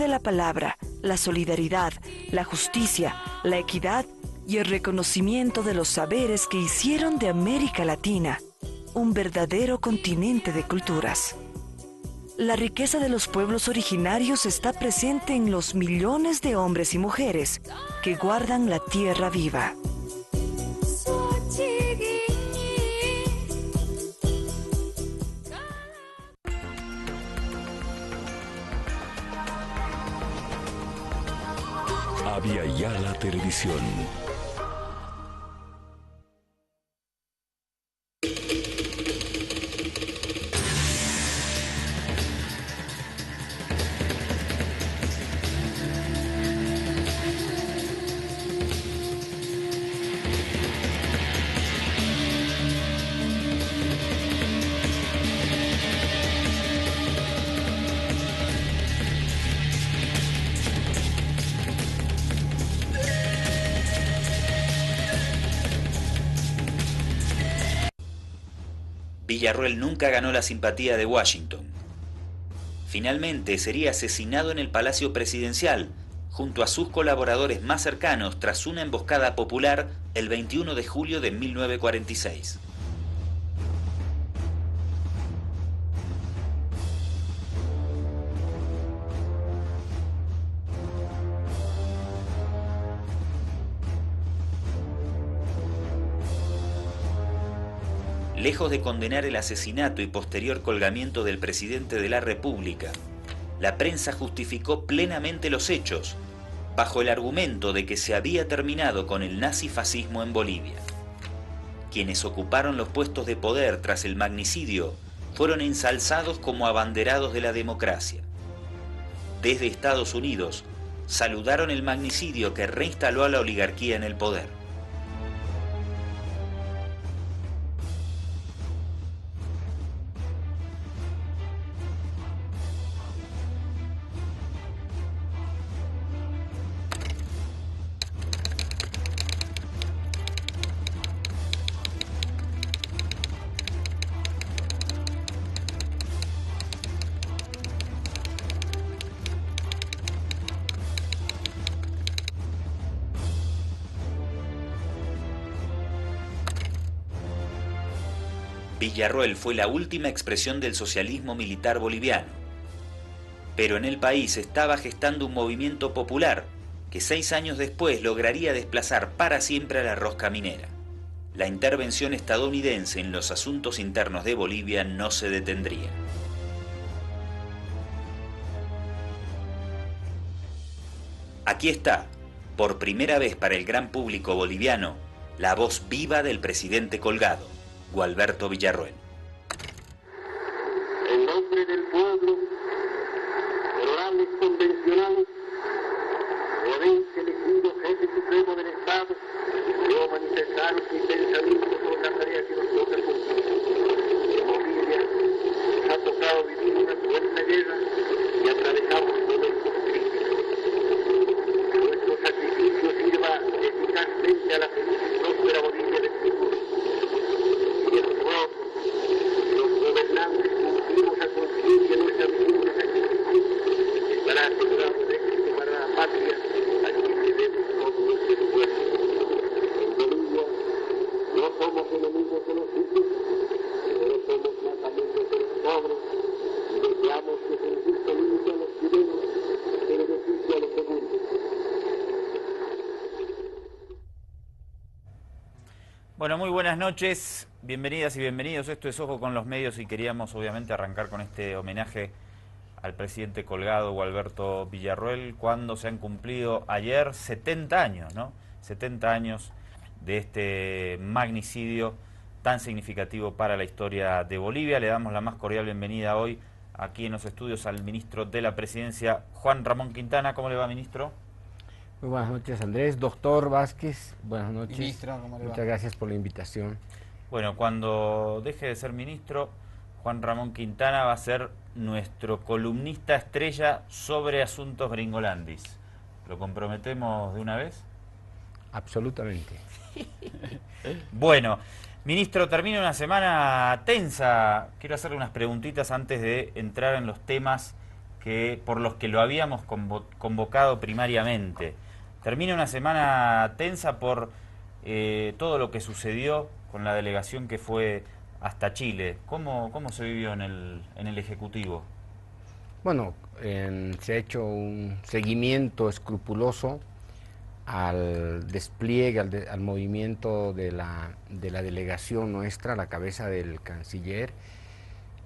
de la palabra, la solidaridad, la justicia, la equidad y el reconocimiento de los saberes que hicieron de América Latina un verdadero continente de culturas. La riqueza de los pueblos originarios está presente en los millones de hombres y mujeres que guardan la tierra viva. Avia Yala Televisión. Villarroel nunca ganó la simpatía de Washington. Finalmente sería asesinado en el Palacio Presidencial, junto a sus colaboradores más cercanos tras una emboscada popular el 21 de julio de 1946. Lejos de condenar el asesinato y posterior colgamiento del presidente de la República, la prensa justificó plenamente los hechos, bajo el argumento de que se había terminado con el nazifascismo en Bolivia. Quienes ocuparon los puestos de poder tras el magnicidio fueron ensalzados como abanderados de la democracia. Desde Estados Unidos, saludaron el magnicidio que reinstaló a la oligarquía en el poder. Villarroel fue la última expresión del socialismo militar boliviano. Pero en el país estaba gestando un movimiento popular que 6 años después lograría desplazar para siempre a la rosca minera. La intervención estadounidense en los asuntos internos de Bolivia no se detendría. Aquí está, por primera vez para el gran público boliviano, la voz viva del presidente colgado, Gualberto Villarroel. En nombre del pueblo, honorables convencionales, de haberse elegido jefe supremo del Estado, yo manifestaros mi pensamiento sobre la tarea que nos toca cumplir. En Bolivia nos ha tocado vivir una fuerte guerra y atravesamos momentos críticos. Que nuestro sacrificio sirva eficazmente a la feliz y próspera Bolivia del futuro. Y que nosotros, los gobernantes, cumplimos a conciencia nuestra misión de sacrificio, estará asegurado de éxito para la patria a quien debemos todo nuestro esfuerzo. En Bolivia no somos enemigos de los ricos, pero somos matadores de los pobres y deseamos que se injusto límite a los primeros se beneficie a los segundos. Bueno, muy buenas noches, bienvenidas y bienvenidos. Esto es Ojo con los Medios y queríamos obviamente arrancar con este homenaje al presidente colgado Gualberto Villarroel cuando se han cumplido ayer 70 años, ¿no? 70 años de este magnicidio tan significativo para la historia de Bolivia. Le damos la más cordial bienvenida hoy aquí en los estudios al ministro de la Presidencia, Juan Ramón Quintana. ¿Cómo le va, ministro? Muy buenas noches, Andrés. Doctor Vázquez, buenas noches. Ministro, ¿cómo le va? Muchas gracias por la invitación. Bueno, cuando deje de ser ministro, Juan Ramón Quintana va a ser nuestro columnista estrella sobre asuntos gringolandis. ¿Lo comprometemos de una vez? Absolutamente. Bueno, ministro, termina una semana tensa. Quiero hacerle unas preguntitas antes de entrar en los temas por los que lo habíamos convocado primariamente. Termina una semana tensa por todo lo que sucedió con la delegación que fue hasta Chile. ¿Cómo se vivió en el Ejecutivo? Bueno, se ha hecho un seguimiento escrupuloso al despliegue, al movimiento de la delegación nuestra, a la cabeza del canciller.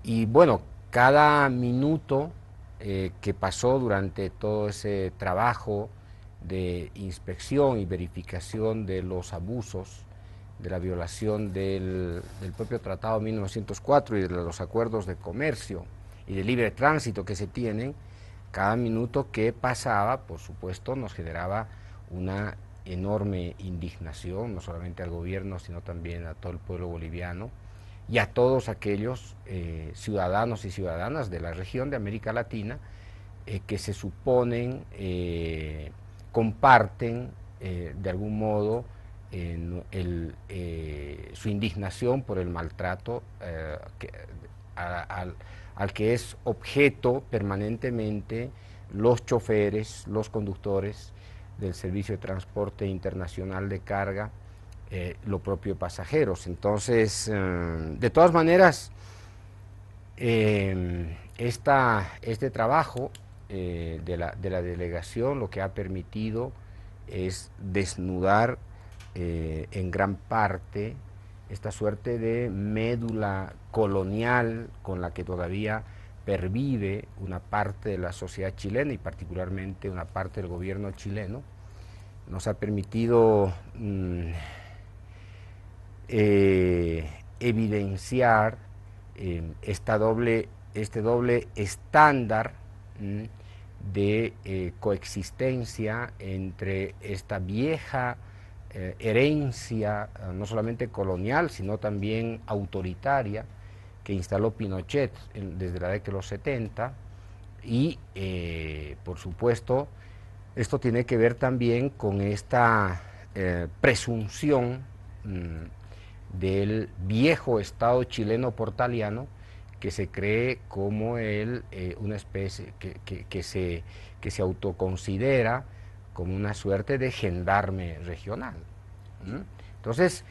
Y bueno, cada minuto que pasó durante todo ese trabajo de inspección y verificación de los abusos, de la violación del propio Tratado de 1904 y de los acuerdos de comercio y de libre tránsito que se tienen, cada minuto que pasaba, por supuesto, nos generaba una enorme indignación, no solamente al gobierno, sino también a todo el pueblo boliviano y a todos aquellos ciudadanos y ciudadanas de la región de América Latina que se suponen comparten de algún modo su indignación por el maltrato al que es objeto permanentemente los choferes, los conductores del Servicio de Transporte Internacional de Carga, lo propio de pasajeros. Entonces, de todas maneras, este trabajo de la delegación lo que ha permitido es desnudar en gran parte esta suerte de médula colonial con la que todavía pervive una parte de la sociedad chilena y particularmente una parte del gobierno chileno. Nos ha permitido evidenciar este doble estándar de coexistencia entre esta vieja herencia, no solamente colonial, sino también autoritaria, que instaló Pinochet desde la década de los 70, y por supuesto esto tiene que ver también con esta presunción del viejo Estado chileno portaliano, que se cree como una especie que se autoconsidera como una suerte de gendarme regional. Entonces,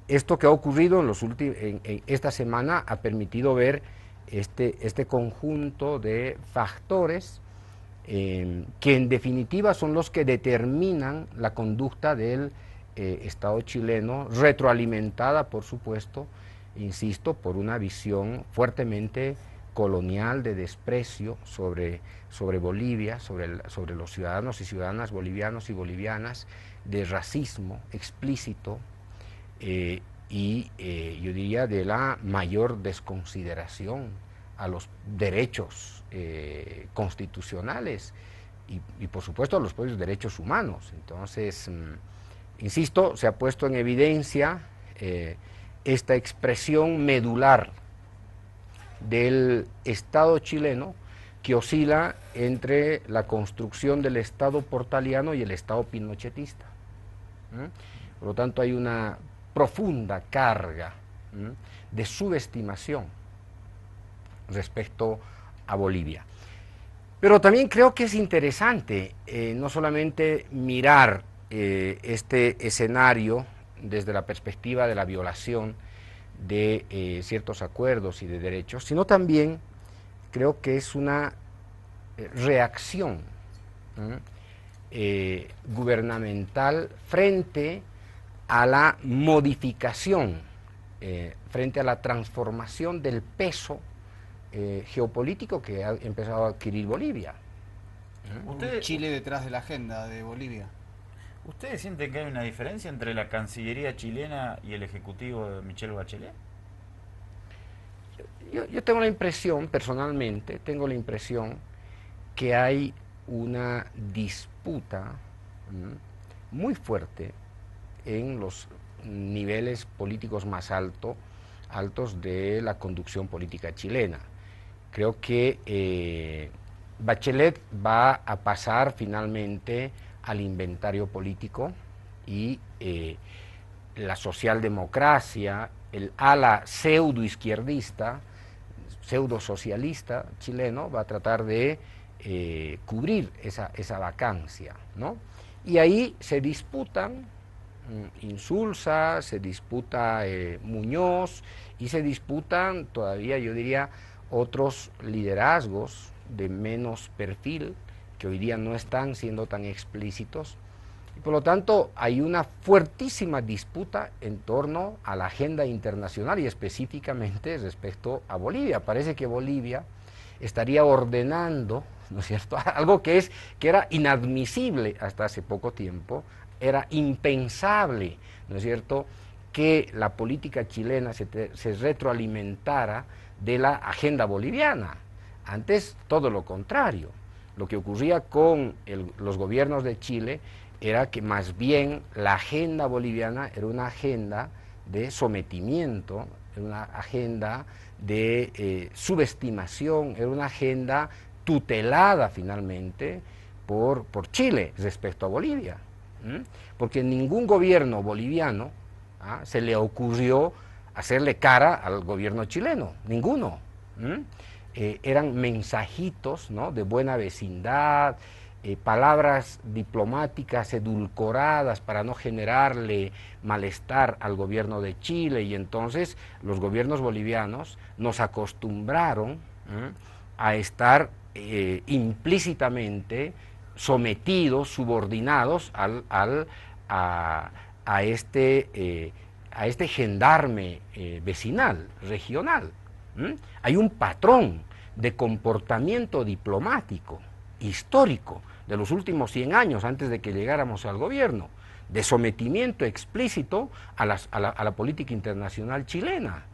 esto que ha ocurrido en esta semana ha permitido ver este conjunto de factores que en definitiva son los que determinan la conducta del Estado chileno, retroalimentada, por supuesto, insisto, por una visión fuertemente colonial de desprecio sobre Bolivia, sobre los ciudadanos y ciudadanas bolivianos y bolivianas, de racismo explícito y yo diría de la mayor desconsideración a los derechos constitucionales y por supuesto a los propios derechos humanos. Entonces, insisto, se ha puesto en evidencia esta expresión medular del Estado chileno que oscila entre la construcción del Estado portaliano y el Estado pinochetista. Por lo tanto, hay una profunda carga de subestimación respecto a Bolivia. Pero también creo que es interesante no solamente mirar este escenario desde la perspectiva de la violación de ciertos acuerdos y de derechos, sino también creo que es una reacción gubernamental frente a la modificación, frente a la transformación del peso geopolítico que ha empezado a adquirir Bolivia. Chile detrás de la agenda de Bolivia. ¿Ustedes sienten que hay una diferencia entre la Cancillería chilena y el Ejecutivo de Michelle Bachelet? Yo tengo la impresión, personalmente, que hay una disputa muy fuerte en los niveles políticos más altos de la conducción política chilena. Creo que Bachelet va a pasar finalmente al inventario político y la socialdemocracia, el ala pseudo izquierdista, pseudo socialista chileno va a tratar de cubrir esa vacancia, ¿no? Y ahí se disputan Insulza, se disputa Muñoz y se disputan todavía, yo diría, otros liderazgos de menos perfil que hoy día no están siendo tan explícitos. Y por lo tanto, hay una fuertísima disputa en torno a la agenda internacional y específicamente respecto a Bolivia. Parece que Bolivia estaría ordenando, ¿no es cierto?, algo que era inadmisible hasta hace poco tiempo, era impensable, ¿no es cierto?, que la política chilena se retroalimentara de la agenda boliviana. Antes, todo lo contrario. Lo que ocurría con los gobiernos de Chile era que más bien la agenda boliviana era una agenda de sometimiento, era una agenda de subestimación, era una agenda tutelada finalmente por Chile respecto a Bolivia. Porque ningún gobierno boliviano se le ocurrió hacerle cara al gobierno chileno, ninguno. Eran mensajitos, ¿no?, de buena vecindad, palabras diplomáticas edulcoradas para no generarle malestar al gobierno de Chile, y entonces los gobiernos bolivianos nos acostumbraron a estar implícitamente sometidos, subordinados a este gendarme vecinal, regional. Hay un patrón de comportamiento diplomático histórico de los últimos 100 años antes de que llegáramos al gobierno, de sometimiento explícito a la política internacional chilena.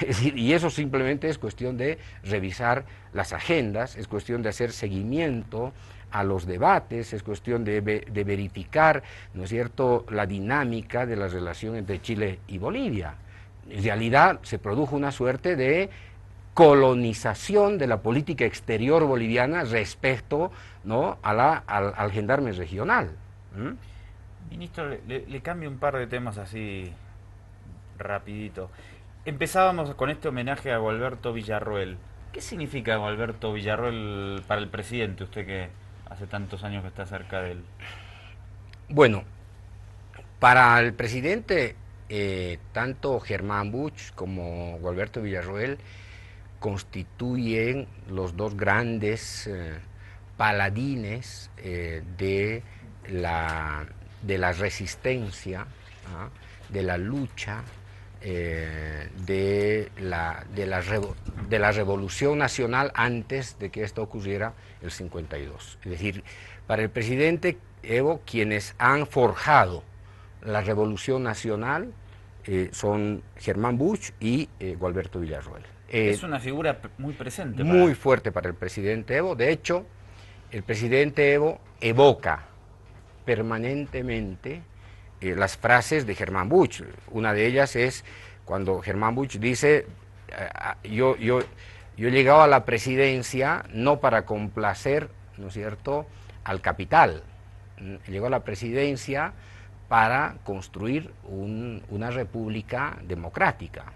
Es decir, y eso simplemente es cuestión de revisar las agendas, es cuestión de hacer seguimiento a los debates, es cuestión de verificar, ¿no es cierto?, la dinámica de la relación entre Chile y Bolivia. En realidad se produjo una suerte de colonización de la política exterior boliviana respecto, ¿no?, al gendarme regional. Ministro, le cambio un par de temas así rapidito. Empezábamos con este homenaje a Gualberto Villarroel. ¿Qué significa Gualberto Villarroel para el presidente, usted que hace tantos años que está cerca de él? Bueno, para el presidente, tanto Germán Busch como Gualberto Villarroel constituyen los dos grandes paladines de la resistencia, de la lucha, de la revolución nacional antes de que esto ocurriera el 52. Es decir, para el presidente Evo, quienes han forjado la revolución nacional son Germán Busch y Gualberto Villarroel. Es una figura muy presente. Muy fuerte para el presidente Evo. De hecho, el presidente Evo evoca permanentemente las frases de Germán Busch. Una de ellas es cuando Germán Busch dice, yo he llegado a la presidencia no para complacer, ¿no es cierto?, al capital. Llegó a la presidencia para construir una república democrática.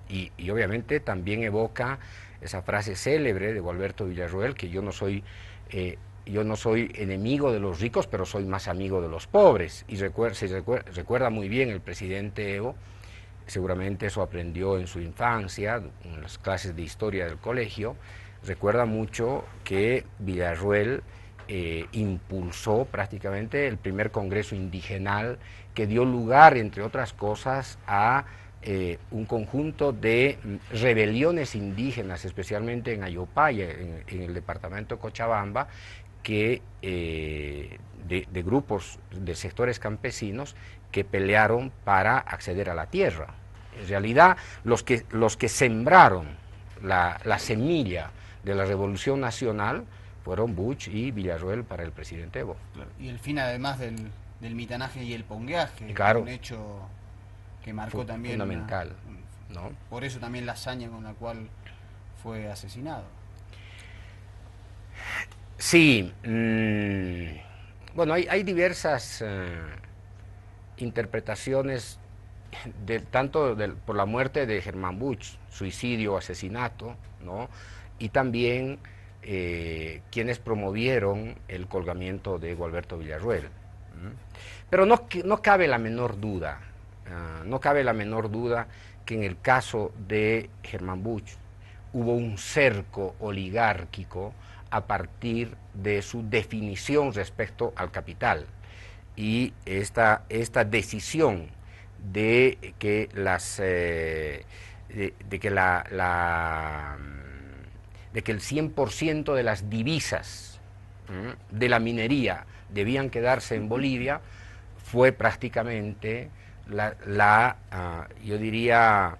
Y obviamente también evoca esa frase célebre de Gualberto Villarroel, que yo no soy enemigo de los ricos, pero soy más amigo de los pobres. Y recuerda muy bien el presidente Evo, seguramente eso aprendió en su infancia, en las clases de historia del colegio, recuerda mucho que Villarroel impulsó prácticamente el primer congreso indigenal que dio lugar, entre otras cosas, a un conjunto de rebeliones indígenas, especialmente en Ayopaya, en el departamento de Cochabamba, que de grupos, de sectores campesinos que pelearon para acceder a la tierra. En realidad, los que sembraron la semilla de la Revolución Nacional fueron Busch y Villarroel para el presidente Evo. Y el fin, además del mitanaje y el pongueaje, claro, un hecho que marcó también fundamental, ¿no? Por eso también la hazaña con la cual fue asesinado. Sí, bueno, hay diversas interpretaciones, tanto por la muerte de Germán Busch, suicidio o asesinato, ¿no? Y también quienes promovieron el colgamiento de Gualberto Villarroel. Pero no cabe la menor duda, no cabe la menor duda que en el caso de Germán Busch hubo un cerco oligárquico a partir de su definición respecto al capital. Y esta decisión de que de que el 100% de las divisas de la minería debían quedarse en Bolivia fue prácticamente yo diría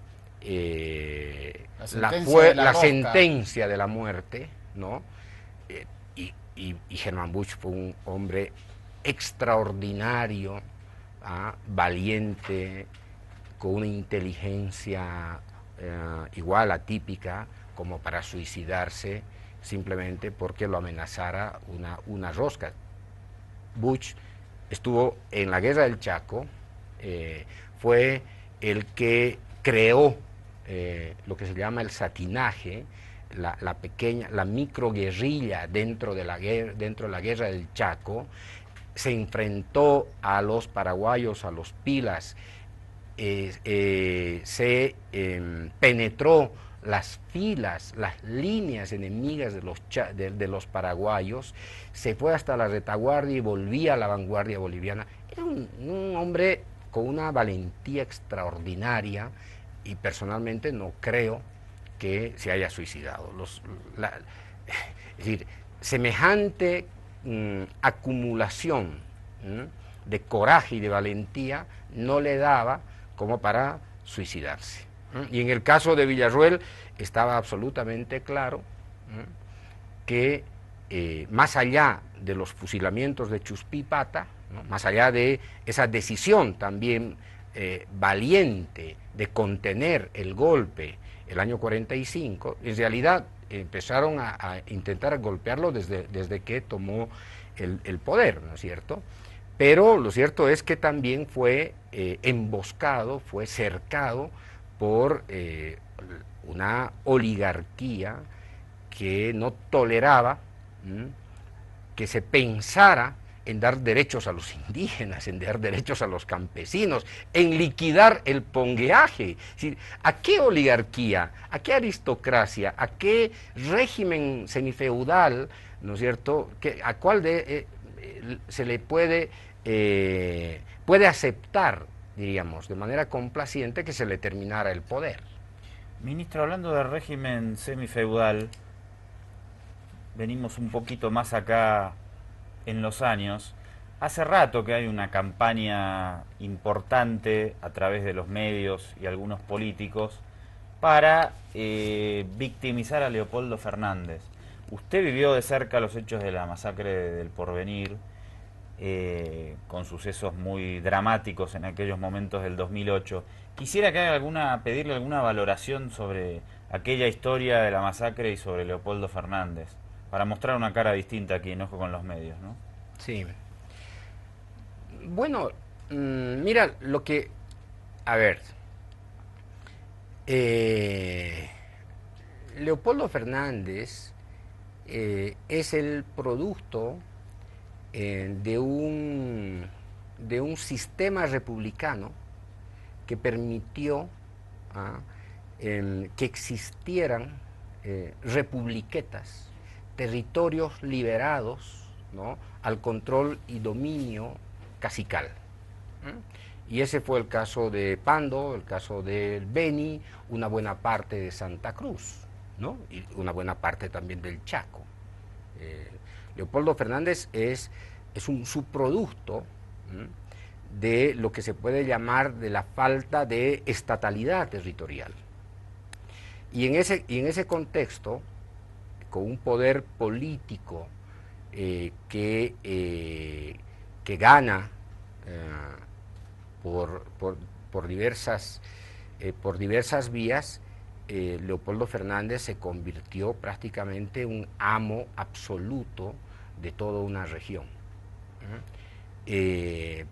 la sentencia de la muerte, ¿no? Y Germán Busch fue un hombre extraordinario, valiente, con una inteligencia igual atípica, como para suicidarse simplemente porque lo amenazara una rosca. Busch estuvo en la guerra del Chaco, fue el que creó lo que se llama el satinaje, la microguerrilla dentro de la guerra del Chaco. Se enfrentó a los paraguayos, a los pilas, penetró las filas, las líneas enemigas de los paraguayos, se fue hasta la retaguardia y volvía a la vanguardia boliviana. Era un hombre con una valentía extraordinaria y personalmente no creo que se haya suicidado. Es decir, semejante acumulación de coraje y de valentía no le daba como para suicidarse. Y en el caso de Villarroel estaba absolutamente claro que más allá de los fusilamientos de Chuspipata, ¿no?, más allá de esa decisión también valiente de contener el golpe el año 45, en realidad empezaron a intentar golpearlo desde que tomó el poder, ¿no es cierto? Pero lo cierto es que también fue emboscado, fue cercado por una oligarquía que no toleraba que se pensara en dar derechos a los indígenas, en dar derechos a los campesinos, en liquidar el pongueaje. Es decir, ¿a qué oligarquía, a qué aristocracia, a qué régimen semifeudal, ¿no es cierto?, a cuál se le puede aceptar, diríamos, de manera complaciente que se le terminara el poder? Ministro, hablando de régimen semifeudal, venimos un poquito más acá en los años. Hace rato que hay una campaña importante a través de los medios y algunos políticos para victimizar a Leopoldo Fernández. Usted vivió de cerca los hechos de la masacre del Porvenir, con sucesos muy dramáticos en aquellos momentos del 2008. Quisiera que haga pedirle alguna valoración sobre aquella historia de la masacre y sobre Leopoldo Fernández, para mostrar una cara distinta aquí en Ojo con los Medios, ¿no? Sí. Bueno, mira, a ver, Leopoldo Fernández es el producto de un sistema republicano que permitió que existieran republiquetas, territorios liberados, ¿no?, al control y dominio cacical. Y ese fue el caso de Pando, el caso del Beni, una buena parte de Santa Cruz, ¿no?, y una buena parte también del Chaco. Leopoldo Fernández es un subproducto de lo que se puede llamar de la falta de estatalidad territorial. Y en ese contexto, con un poder político que gana por diversas vías, Leopoldo Fernández se convirtió prácticamente en un amo absoluto de toda una región.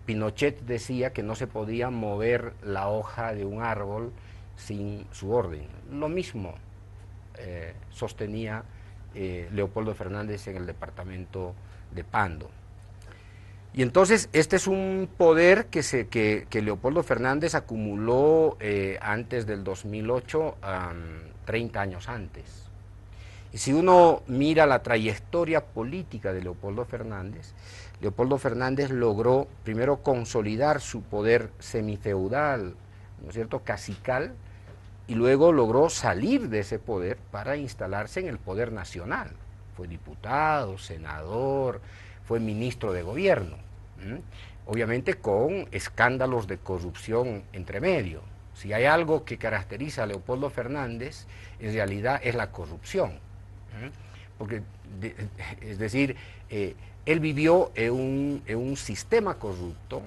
Pinochet decía que no se podía mover la hoja de un árbol sin su orden. Lo mismo sostenía Leopoldo Fernández en el departamento de Pando. Y entonces este es un poder que Leopoldo Fernández acumuló antes del 2008, 30 años antes. Y si uno mira la trayectoria política de Leopoldo Fernández logró primero consolidar su poder semifeudal, ¿no es cierto?, cacical, y luego logró salir de ese poder para instalarse en el poder nacional. Fue diputado, senador, fue ministro de gobierno, obviamente con escándalos de corrupción entre medio. Si hay algo que caracteriza a Leopoldo Fernández, en realidad es la corrupción, porque, es decir, él vivió en un sistema corrupto,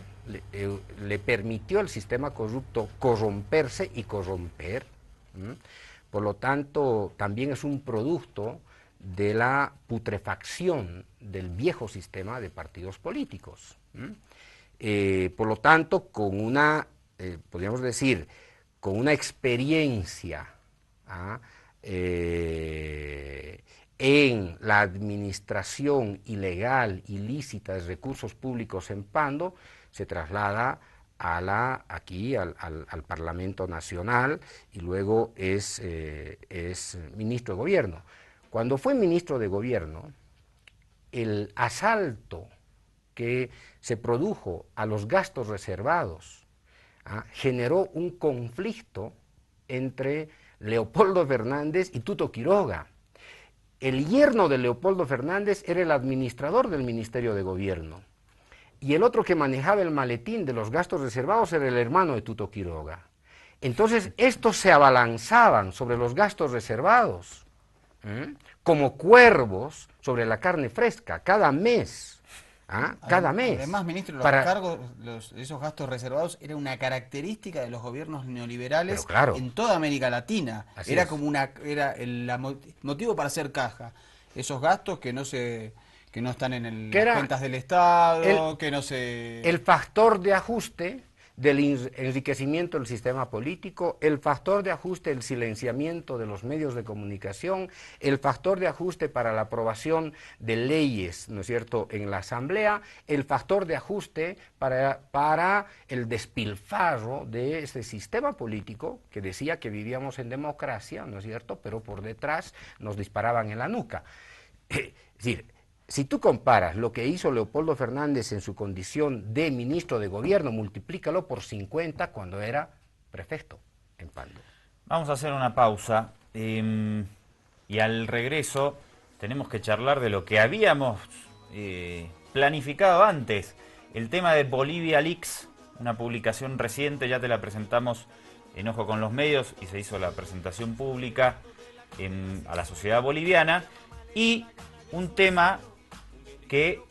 le permitió al sistema corrupto corromperse y corromper, por lo tanto también es un producto de la putrefacción del viejo sistema de partidos políticos. Por lo tanto, con una, podríamos decir, con una experiencia en la administración ilegal, ilícita de recursos públicos en Pando, se traslada aquí al Parlamento Nacional y luego es ministro de Gobierno. Cuando fue ministro de Gobierno, el asalto que se produjo a los gastos reservados generó un conflicto entre Leopoldo Fernández y Tuto Quiroga. El yerno de Leopoldo Fernández era el administrador del Ministerio de Gobierno y el otro que manejaba el maletín de los gastos reservados era el hermano de Tuto Quiroga. Entonces estos se abalanzaban sobre los gastos reservados como cuervos sobre la carne fresca cada mes. Cada mes. Además, ministro, los cargos, esos gastos reservados era una característica de los gobiernos neoliberales, claro, en toda América Latina. Así era es. Como el motivo para hacer caja. Esos gastos que no están en las cuentas del Estado, el factor de ajuste del enriquecimiento del sistema político, el factor de ajuste del silenciamiento de los medios de comunicación, el factor de ajuste para la aprobación de leyes, ¿no es cierto?, en la Asamblea, el factor de ajuste para el despilfarro de ese sistema político que decía que vivíamos en democracia, ¿no es cierto?, pero por detrás nos disparaban en la nuca. Es decir, si tú comparas lo que hizo Leopoldo Fernández en su condición de ministro de Gobierno, multiplícalo por 50 cuando era prefecto en Pando. Vamos a hacer una pausa y al regreso tenemos que charlar de lo que habíamos planificado antes, el tema de Bolivia Leaks, una publicación reciente, ya te la presentamos en Ojo con los Medios y se hizo la presentación pública a la sociedad boliviana, y un tema que...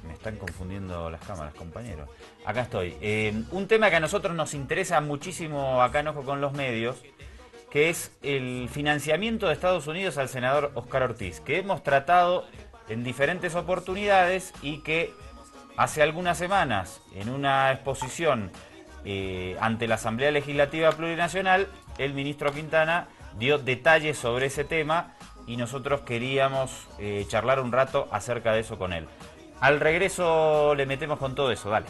Me están confundiendo las cámaras, compañeros. Acá estoy. Un tema que a nosotros nos interesa muchísimo acá en Ojo con los Medios, que es el financiamiento de Estados Unidos al senador Óscar Ortiz, que hemos tratado en diferentes oportunidades y que hace algunas semanas, en una exposición ante la Asamblea Legislativa Plurinacional, el ministro Quintana dio detalles sobre ese tema y nosotros queríamos charlar un rato acerca de eso con él. Al regreso le metemos con todo eso, dale.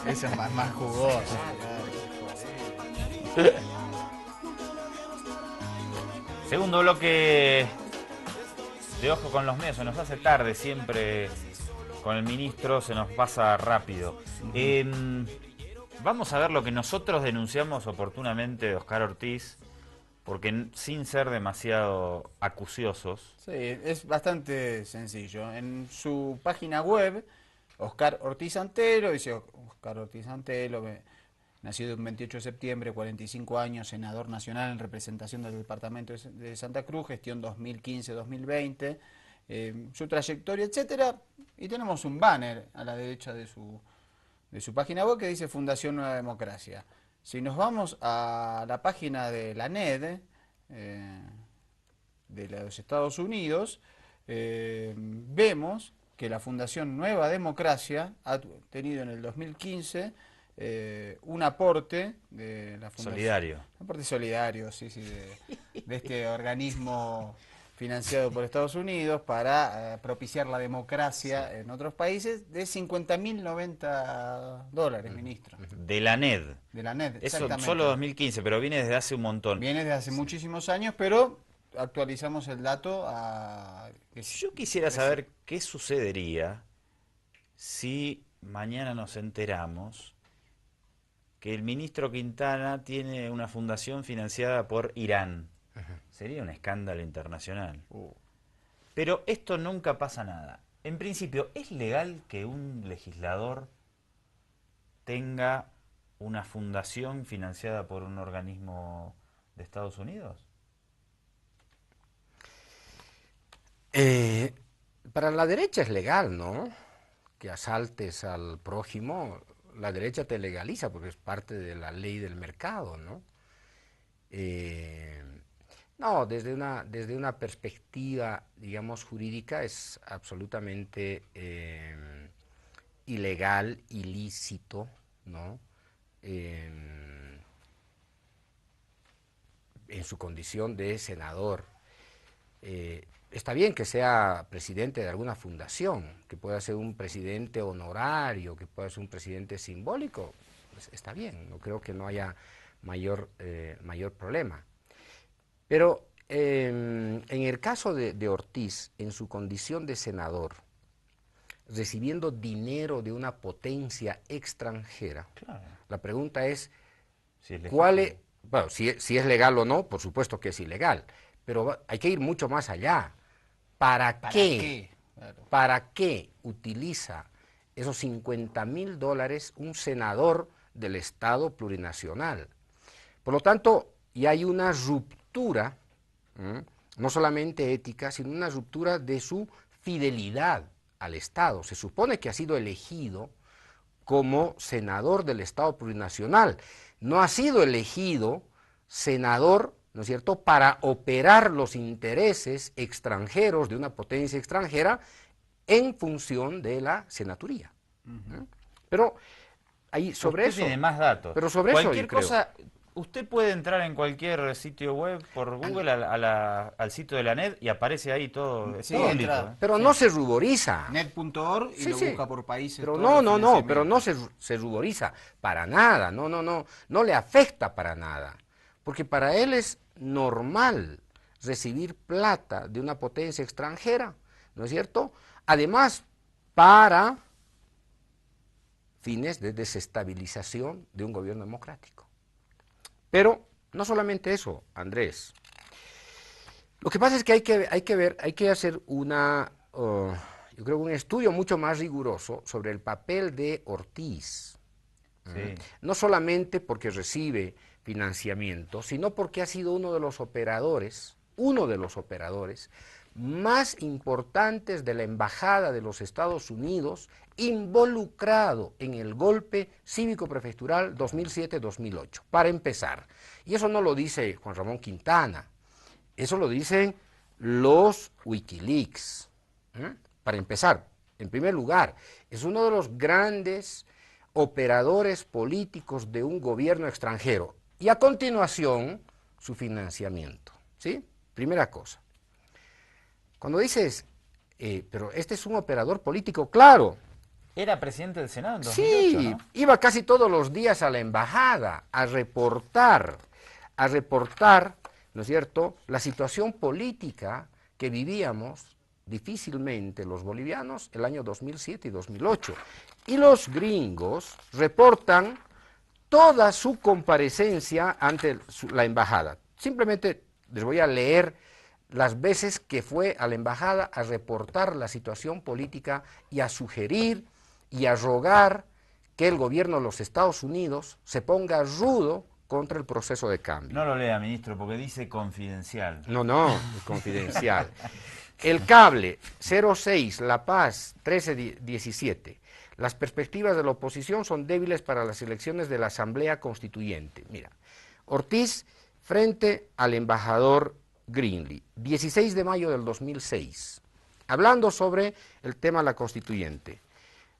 Esa es más jugosa. Segundo bloque de Ojo con los Medios. Se nos hace tarde siempre con el ministro, se nos pasa rápido. Vamos a ver lo que nosotros denunciamos oportunamente de Óscar Ortiz, porque sin ser demasiado acuciosos. Sí, es bastante sencillo. En su página web, Óscar Ortiz Antelo, dice Óscar Ortiz Antelo, nacido el 28 de septiembre, 45 años, senador nacional en representación del departamento de Santa Cruz, gestión 2015-2020, su trayectoria, etcétera. Y tenemos un banner a la derecha de su página web que dice Fundación Nueva Democracia. Si nos vamos a la página de la NED, de los Estados Unidos, vemos que la Fundación Nueva Democracia ha tenido en el 2015 un aporte de la Fundación... Solidario. Un aporte solidario, sí, de este organismo financiado por Estados Unidos para propiciar la democracia en otros países, de $50.090, ministro. De la NED. De la NED, Eso exactamente. solo 2015, pero viene desde hace un montón. Viene desde hace muchísimos años, pero actualizamos el dato a... Yo quisiera saber qué sucedería si mañana nos enteramos que el ministro Quintana tiene una fundación financiada por Irán. Sería un escándalo internacional. Pero esto nunca pasa nada. En principio, ¿es legal que un legislador tenga una fundación financiada por un organismo de Estados Unidos? Para la derecha es legal, ¿no? Que asaltes al prójimo, la derecha te legaliza porque es parte de la ley del mercado, ¿no? No, desde una perspectiva, digamos, jurídica es absolutamente ilegal, ilícito, ¿no? En su condición de senador. Está bien que sea presidente de alguna fundación, que pueda ser un presidente honorario, que pueda ser un presidente simbólico, pues está bien, no creo que no haya mayor problema. Pero en el caso de Ortiz, en su condición de senador, recibiendo dinero de una potencia extranjera, claro, la pregunta es, ¿cuál es? Bueno, si es legal o no, por supuesto que es ilegal, pero hay que ir mucho más allá. ¿Para qué? Claro. ¿Para qué utiliza esos $50.000 un senador del Estado plurinacional? Por lo tanto, ya hay una ruptura, no solamente ética, sino una ruptura de su fidelidad al Estado. Se supone que ha sido elegido como senador del Estado plurinacional. No ha sido elegido senador, ¿no es cierto?, para operar los intereses extranjeros de una potencia extranjera en función de la senaturía. Pero ahí sobre usted eso tiene más datos. Pero sobre cualquier eso, cosa, usted puede entrar en cualquier sitio web por Google al sitio de la NED y aparece ahí todo. Sí, público, pero no se ruboriza. Net.org y lo busca por países. Pero no, pero no se ruboriza para nada, no le afecta para nada. Porque para él es normal recibir plata de una potencia extranjera, ¿no es cierto? Además, para fines de desestabilización de un gobierno democrático. Pero no solamente eso, Andrés. Lo que pasa es que hay que hacer yo creo un estudio mucho más riguroso sobre el papel de Ortiz. Sí. No solamente porque recibe financiamiento, sino porque ha sido uno de los operadores más importantes de la Embajada de los Estados Unidos, involucrado en el golpe cívico-prefectural 2007-2008, para empezar. Y eso no lo dice Juan Ramón Quintana, eso lo dicen los Wikileaks. Para empezar, en primer lugar, es uno de los grandes operadores políticos de un gobierno extranjero. Y a continuación, su financiamiento, ¿sí? Primera cosa. Cuando dices, pero este es un operador político, claro. ¿Era presidente del Senado en 2008, sí, ¿no? Iba casi todos los días a la embajada a reportar, ¿no es cierto?, la situación política que vivíamos difícilmente los bolivianos el año 2007 y 2008. Y los gringos reportan toda su comparecencia ante la embajada. Simplemente les voy a leer las veces que fue a la embajada a reportar la situación política y a sugerir y a rogar que el gobierno de los Estados Unidos se ponga rudo contra el proceso de cambio. No lo lea, ministro, porque dice confidencial. No, es confidencial. El Cable, 06, La Paz, 13-17. Las perspectivas de la oposición son débiles para las elecciones de la Asamblea Constituyente. Mira, Ortiz frente al embajador Greenlee, 16 de mayo del 2006. Hablando sobre el tema de la constituyente.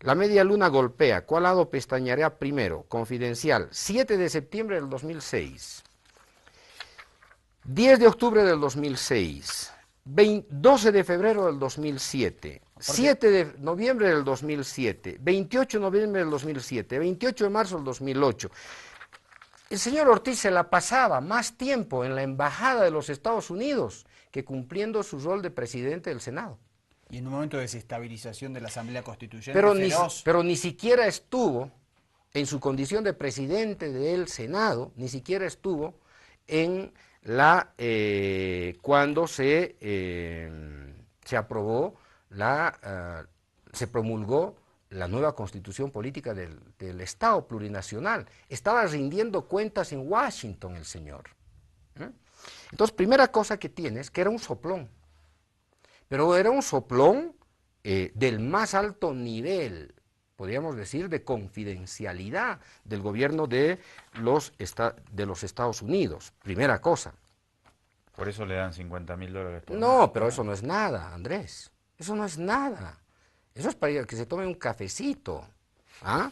La media luna golpea. ¿Cuál lado pestañeará primero? Confidencial. 7 de septiembre del 2006. 10 de octubre del 2006. 12 de febrero del 2007. 7 de noviembre del 2007. 28 de noviembre del 2007. 28 de marzo del 2008. El señor Ortiz se la pasaba más tiempo en la embajada de los Estados Unidos que cumpliendo su rol de presidente del Senado. Y en un momento de desestabilización de la Asamblea Constituyente Pero ni siquiera estuvo, en su condición de presidente del Senado, ni siquiera estuvo en la cuando se aprobó, se promulgó la nueva constitución política del Estado plurinacional. Estaba rindiendo cuentas en Washington el señor. Entonces, primera cosa que tienes, que era un soplón. Pero era un soplón del más alto nivel, podríamos decir, de confidencialidad del gobierno de los Estados Unidos. Primera cosa. Por eso le dan $50.000 por No, mes. pero eso no es nada, Andrés. Eso no es nada. Eso es para que se tome un cafecito. ¿Ah?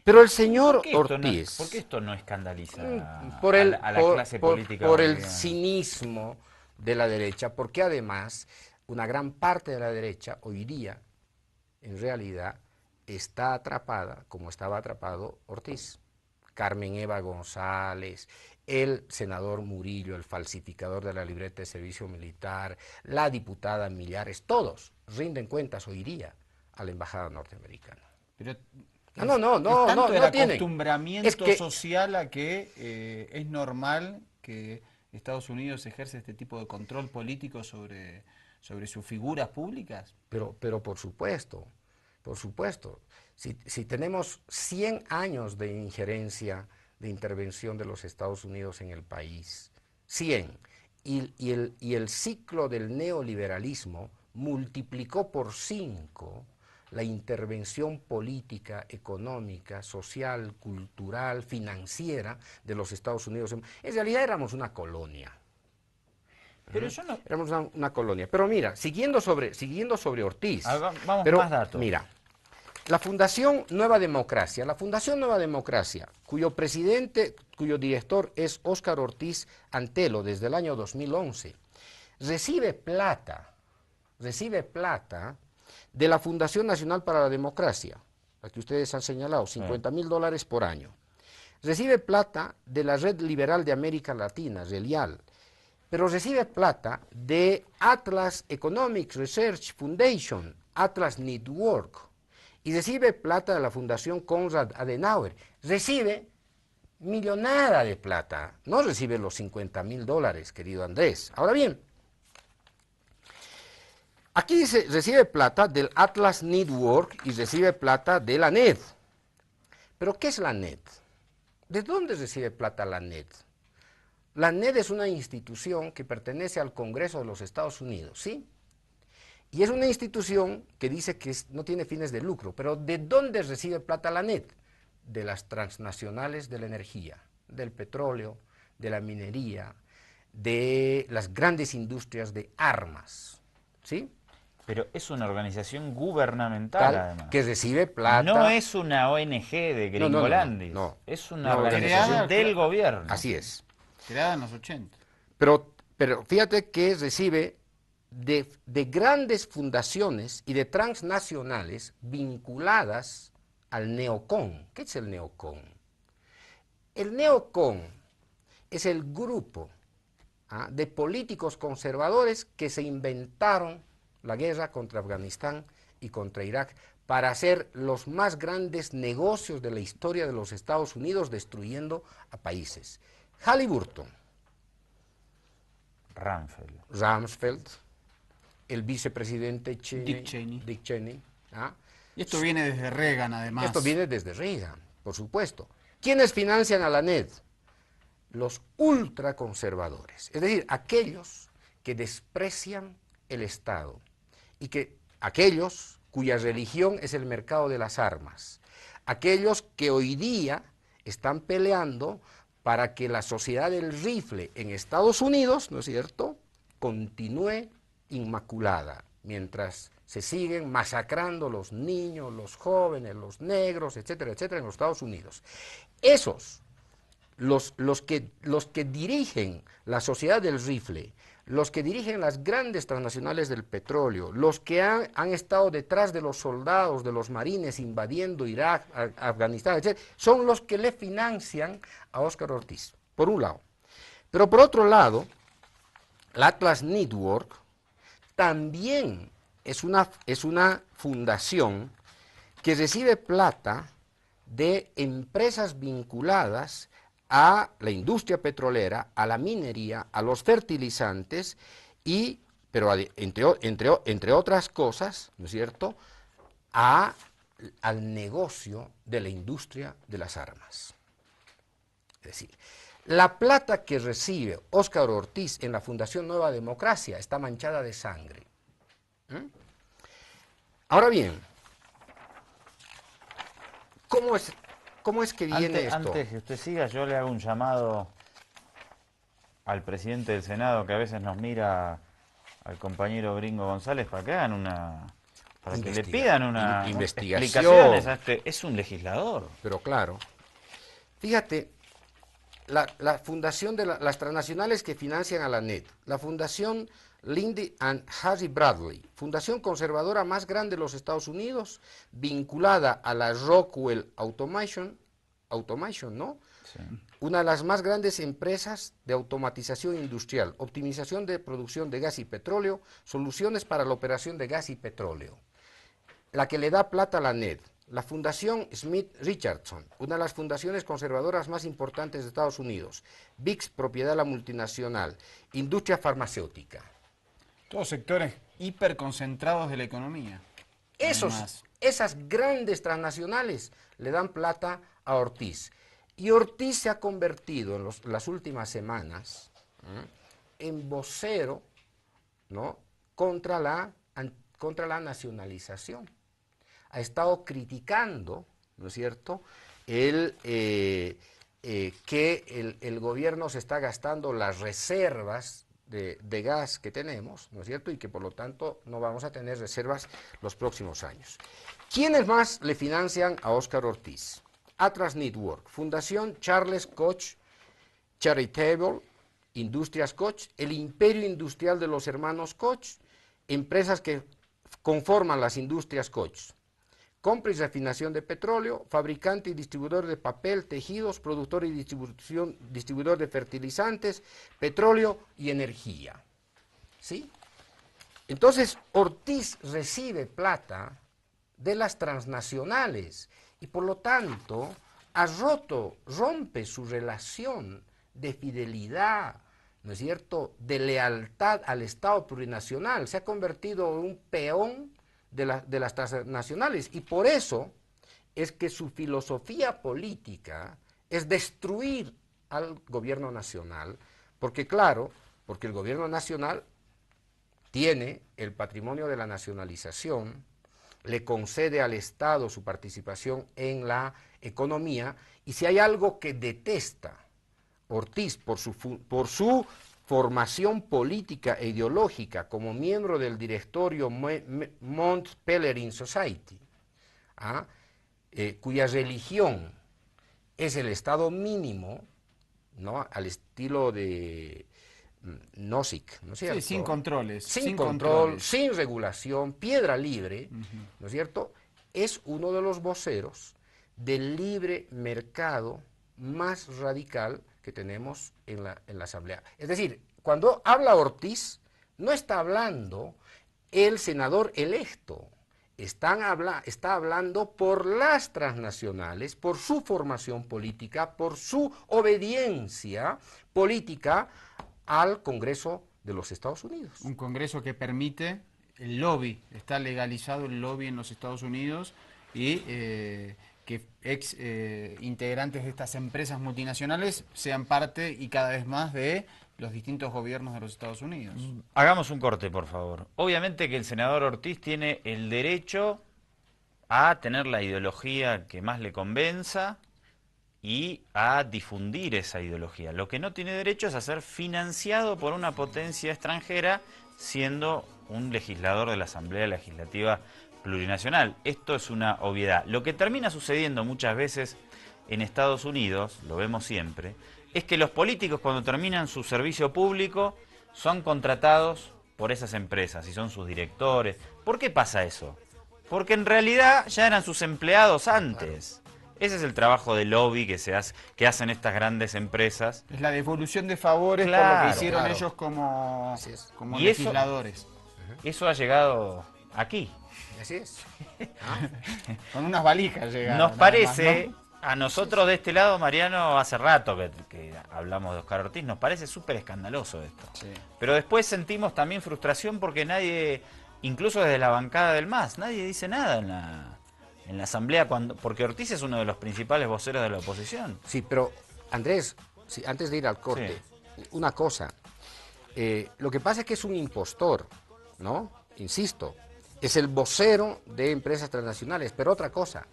Pero el señor Ortiz... ¿Por qué esto no escandaliza a la clase política? Por el cinismo de la derecha, porque además una gran parte de la derecha hoy día, en realidad, está atrapada como estaba atrapado Ortiz. Carmen Eva González, el senador Murillo, el falsificador de la libreta de servicio militar, la diputada Millares, todos rinden cuentas hoy día a la embajada norteamericana. Pero no el tienen. acostumbramiento social a que es normal que Estados Unidos ejerce este tipo de control político sobre sus figuras públicas. Pero por supuesto. Si tenemos 100 años de injerencia, de intervención de los Estados Unidos en el país, 100, y el ciclo del neoliberalismo multiplicó por 5 la intervención política, económica, social, cultural, financiera de los Estados Unidos. En realidad éramos una colonia. Pero yo no... Éramos una colonia. Pero mira, siguiendo sobre Ortiz. Vamos, pero, más datos. Mira, la Fundación Nueva Democracia, cuyo presidente, cuyo director es Óscar Ortiz Antelo desde el año 2011, recibe plata de la Fundación Nacional para la Democracia, la que ustedes han señalado, $50.000 por año. Recibe plata de la Red Liberal de América Latina, RELIAL, pero recibe plata de Atlas Economic Research Foundation, Atlas Network, y recibe plata de la Fundación Konrad Adenauer. Recibe millonada de plata, no recibe los $50.000, querido Andrés. Ahora bien, aquí dice, recibe plata del Atlas Network y recibe plata de la NED. ¿Pero qué es la NED? ¿De dónde recibe plata la NED? La NED es una institución que pertenece al Congreso de los Estados Unidos, ¿sí? Y es una institución que dice que no tiene fines de lucro, pero ¿de dónde recibe plata la NED? De las transnacionales de la energía, del petróleo, de la minería, de las grandes industrias de armas, ¿sí? Pero es una organización gubernamental, además. Que recibe plata. No es una ONG de Gringolandis. No. Es una organización del gobierno. Así es. Creada en los 80. Pero fíjate que recibe de grandes fundaciones y de transnacionales vinculadas al neocon. ¿Qué es el neocon? El neocon es el grupo de políticos conservadores que se inventaron la guerra contra Afganistán y contra Irak para hacer los más grandes negocios de la historia de los Estados Unidos, destruyendo a países. Halliburton, Rumsfeld, el vicepresidente Dick Cheney. Y esto viene desde Reagan, además. Esto viene desde Reagan, por supuesto. ¿Quiénes financian a la NED? Los ultraconservadores, es decir, aquellos que desprecian el Estado y que aquellos cuya religión es el mercado de las armas, aquellos que hoy día están peleando para que la sociedad del rifle en Estados Unidos, ¿no es cierto?, continúe inmaculada, mientras se siguen masacrando los niños, los jóvenes, los negros, etcétera, etcétera, en los Estados Unidos. Esos, los que dirigen la sociedad del rifle, los que dirigen las grandes transnacionales del petróleo, los que han estado detrás de los soldados, de los marines invadiendo Irak, Afganistán, etc., son los que le financian a Óscar Ortiz, por un lado. Pero por otro lado, la Atlas Network también es una fundación que recibe plata de empresas vinculadas a la industria petrolera, a la minería, a los fertilizantes pero entre otras cosas, ¿no es cierto?, al negocio de la industria de las armas. Es decir, la plata que recibe Óscar Ortiz en la Fundación Nueva Democracia está manchada de sangre. Ahora bien, ¿cómo es que viene esto? Antes que usted siga, yo le hago un llamado al presidente del Senado, que a veces nos mira, al compañero Gringo González, para que hagan para que le pidan una investigación. Explicaciones a es un legislador. Pero claro, fíjate, la fundación de las transnacionales que financian a la NET, la fundación Lindy and Harry Bradley, fundación conservadora más grande de los Estados Unidos, vinculada a la Rockwell Automation, ¿no? Sí. Una de las más grandes empresas de automatización industrial, optimización de producción de gas y petróleo, soluciones para la operación de gas y petróleo. La que le da plata a la NED, la Fundación Smith Richardson, una de las fundaciones conservadoras más importantes de Estados Unidos, VIX, propiedad de la multinacional, industria farmacéutica. Todos sectores hiperconcentrados de la economía. Esas grandes transnacionales le dan plata a Ortiz. Y Ortiz se ha convertido en las últimas semanas en vocero, ¿no?, contra la nacionalización. Ha estado criticando, ¿no es cierto?, que el gobierno se está gastando las reservas de gas que tenemos, ¿no es cierto?, y que por lo tanto no vamos a tener reservas los próximos años. ¿Quiénes más le financian a Óscar Ortiz? Atlas Network, Fundación Charles Koch Charitable Industrias Koch, el imperio industrial de los hermanos Koch, empresas que conforman las industrias Koch, compra y refinación de petróleo, fabricante y distribuidor de papel, tejidos, productor y distribuidor de fertilizantes, petróleo y energía. ¿Sí? Entonces, Ortiz recibe plata de las transnacionales y por lo tanto rompe su relación de fidelidad, ¿no es cierto?, de lealtad al Estado plurinacional. Se ha convertido en un peón de las transnacionales y por eso es que su filosofía política es destruir al gobierno nacional, porque claro, porque el gobierno nacional tiene el patrimonio de la nacionalización, le concede al Estado su participación en la economía, y si hay algo que detesta Ortiz por su formación política e ideológica como miembro del directorio Mount Pelerin Society, cuya religión es el Estado mínimo, ¿no?, al estilo de Nozick, ¿no es cierto? Sí, sin controles. Sin control, sin regulación, piedra libre, ¿no es cierto? Es uno de los voceros del libre mercado más radical que tenemos en la Asamblea. Es decir, cuando habla Ortiz, no está hablando el senador electo, está hablando por las transnacionales, por su formación política, por su obediencia política al Congreso de los Estados Unidos. Un Congreso que permite el lobby, está legalizado el lobby en los Estados Unidos y que integrantes de estas empresas multinacionales sean parte y cada vez más de los distintos gobiernos de los Estados Unidos. Hagamos un corte, por favor. Obviamente que el senador Ortiz tiene el derecho a tener la ideología que más le convenza y a difundir esa ideología. Lo que no tiene derecho es a ser financiado por una potencia extranjera, siendo un legislador de la Asamblea Legislativa Plurinacional. Esto es una obviedad. Lo que termina sucediendo muchas veces en Estados Unidos, lo vemos siempre, es que los políticos cuando terminan su servicio público son contratados por esas empresas y son sus directores. ¿Por qué pasa eso? Porque en realidad ya eran sus empleados antes. Ese es el trabajo de lobby que hacen estas grandes empresas. Es la devolución de favores por lo Claro, que hicieron claro. ellos como Así es. como Y eso- legisladores. Eso ha llegado aquí. Así es. Con unas valijas llegaron. Nos nada parece, más, ¿no? a nosotros de este lado, Mariano, hace rato que hablamos de Oscar Ortiz, nos parece súper escandaloso esto. Sí. Pero después sentimos también frustración porque nadie, incluso desde la bancada del MAS, nadie dice nada en la asamblea, porque Ortiz es uno de los principales voceros de la oposición. Sí, pero Andrés, sí, antes de ir al corte, una cosa. Lo que pasa es que es un impostor, ¿no? Insisto, es el vocero de empresas transnacionales, pero otra cosa.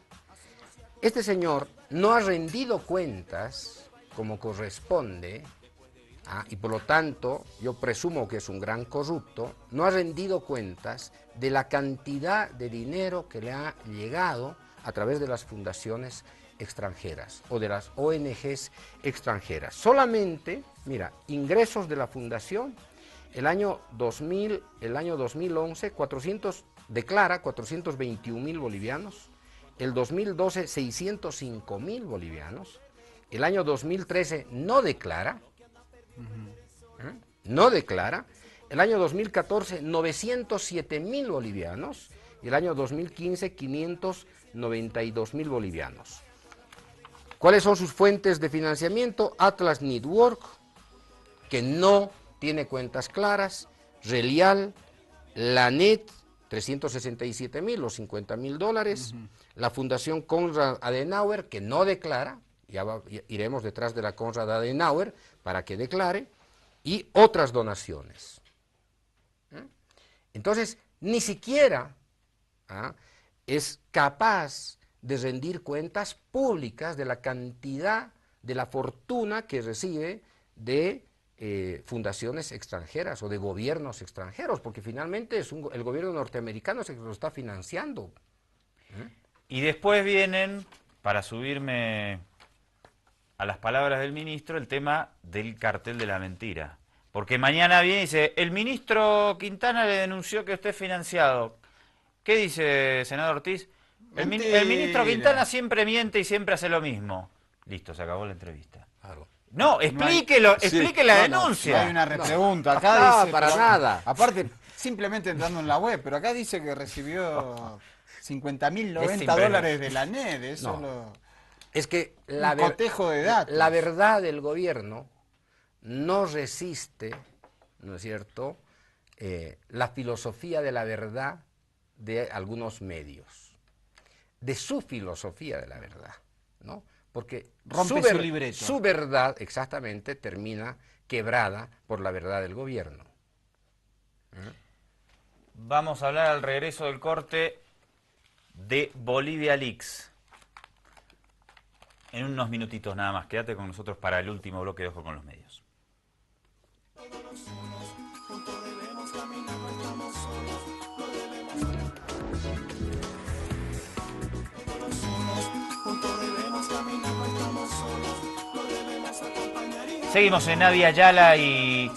Este señor no ha rendido cuentas como corresponde, y por lo tanto yo presumo que es un gran corrupto, no ha rendido cuentas de la cantidad de dinero que le ha llegado a través de las fundaciones extranjeras o de las ONGs extranjeras. Solamente, mira, ingresos de la fundación, el año 2011, declara 421.000 bolivianos, el 2012 605.000 bolivianos, el año 2013 no declara, no declara, el año 2014 907.000 bolivianos y el año 2015 592.000 bolivianos. ¿Cuáles son sus fuentes de financiamiento? Atlas Network, que no tiene cuentas claras, Relial, Lanet, 367.000 o $50.000, la Fundación Konrad Adenauer, que no declara, ya iremos detrás de la Konrad Adenauer para que declare, y otras donaciones. Entonces, ni siquiera es capaz de rendir cuentas públicas de la cantidad, de la fortuna que recibe de fundaciones extranjeras o de gobiernos extranjeros, porque finalmente es el gobierno norteamericano es el que lo está financiando. Y después vienen, para subirme a las palabras del ministro, el tema del cartel de la mentira. Porque mañana viene y dice, el ministro Quintana le denunció que usted es financiado. ¿Qué dice, senador Ortiz? El ministro Quintana siempre miente y siempre hace lo mismo. Listo, se acabó la entrevista. Claro. No, explíquelo, explique la No, denuncia. hay una repregunta. Acá No, dice, para nada. Aparte, simplemente entrando en la web, pero acá dice que recibió 50.090 dólares de la NED. Eso No. Es que un cotejo de datos. la verdad del gobierno no resiste, ¿no es cierto?, la filosofía de la verdad de algunos medios, de su filosofía de la verdad, ¿no? Porque Rompe su libreto. su verdad, exactamente, termina quebrada por la verdad del gobierno. Vamos a hablar al regreso del corte de Bolivia Leaks. En unos minutitos nada más. Quédate con nosotros para el último bloque de Ojo con los Medios. Seguimos en Nadia Ayala y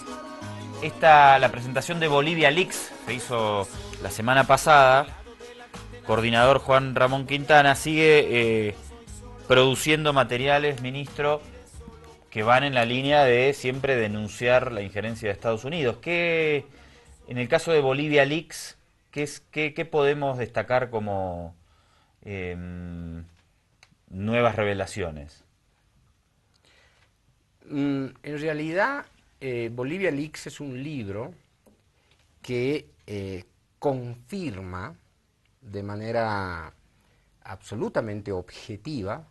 la presentación de Bolivia Leaks se hizo la semana pasada. Coordinador Juan Ramón Quintana sigue produciendo materiales, ministro, que van en la línea de siempre denunciar la injerencia de Estados Unidos. ¿Qué, en el caso de Bolivia Leaks, qué podemos destacar como nuevas revelaciones? En realidad, Bolivia Leaks es un libro que confirma de manera absolutamente objetiva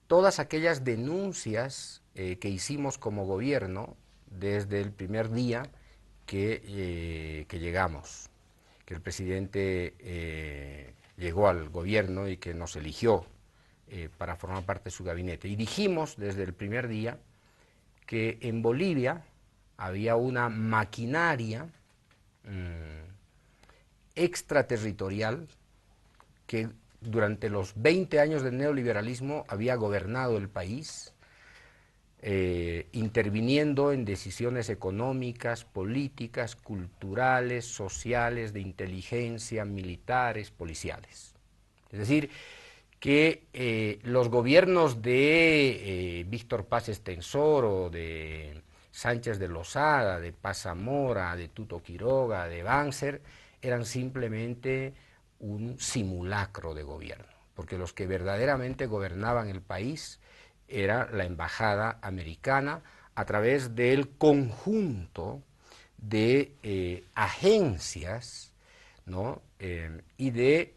todas aquellas denuncias que hicimos como gobierno desde el primer día que llegamos, que el presidente llegó al gobierno y que nos eligió para formar parte de su gabinete. Y dijimos desde el primer día que en Bolivia había una maquinaria extraterritorial que durante los 20 años del neoliberalismo había gobernado el país, interviniendo en decisiones económicas, políticas, culturales, sociales, de inteligencia, militares, policiales. Es decir, que los gobiernos de Víctor Paz Estenssoro, de Sánchez de Lozada, de Paz Zamora, de Tuto Quiroga, de Banzer, eran simplemente un simulacro de gobierno, porque los que verdaderamente gobernaban el país era la embajada americana a través del conjunto de agencias, ¿no? Y de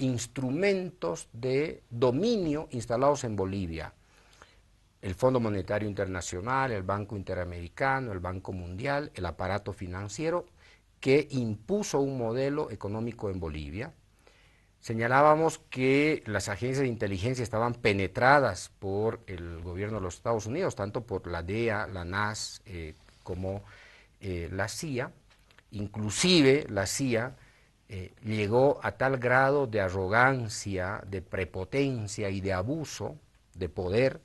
instrumentos de dominio instalados en Bolivia. El Fondo Monetario Internacional, el Banco Interamericano, el Banco Mundial, el aparato financiero que impuso un modelo económico en Bolivia. Señalábamos que las agencias de inteligencia estaban penetradas por el gobierno de los Estados Unidos, tanto por la DEA, la NAS, como la CIA. Inclusive la CIA llegó a tal grado de arrogancia, de prepotencia y de abuso de poder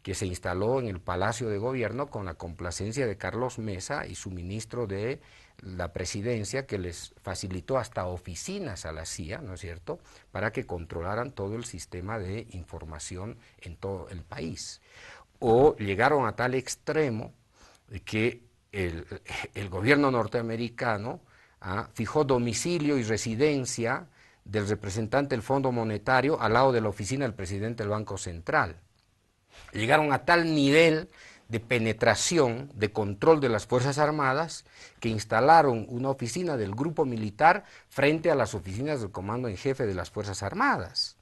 que se instaló en el Palacio de Gobierno con la complacencia de Carlos Mesa y su ministro de la presidencia, que les facilitó hasta oficinas a la CIA, ¿no es cierto?, para que controlaran todo el sistema de información en todo el país. O llegaron a tal extremo que el gobierno norteamericano fijó domicilio y residencia del representante del Fondo Monetario al lado de la oficina del presidente del Banco Central. Llegaron a tal nivel de penetración, de control de las Fuerzas Armadas, que instalaron una oficina del grupo militar frente a las oficinas del Comando en Jefe de las Fuerzas Armadas.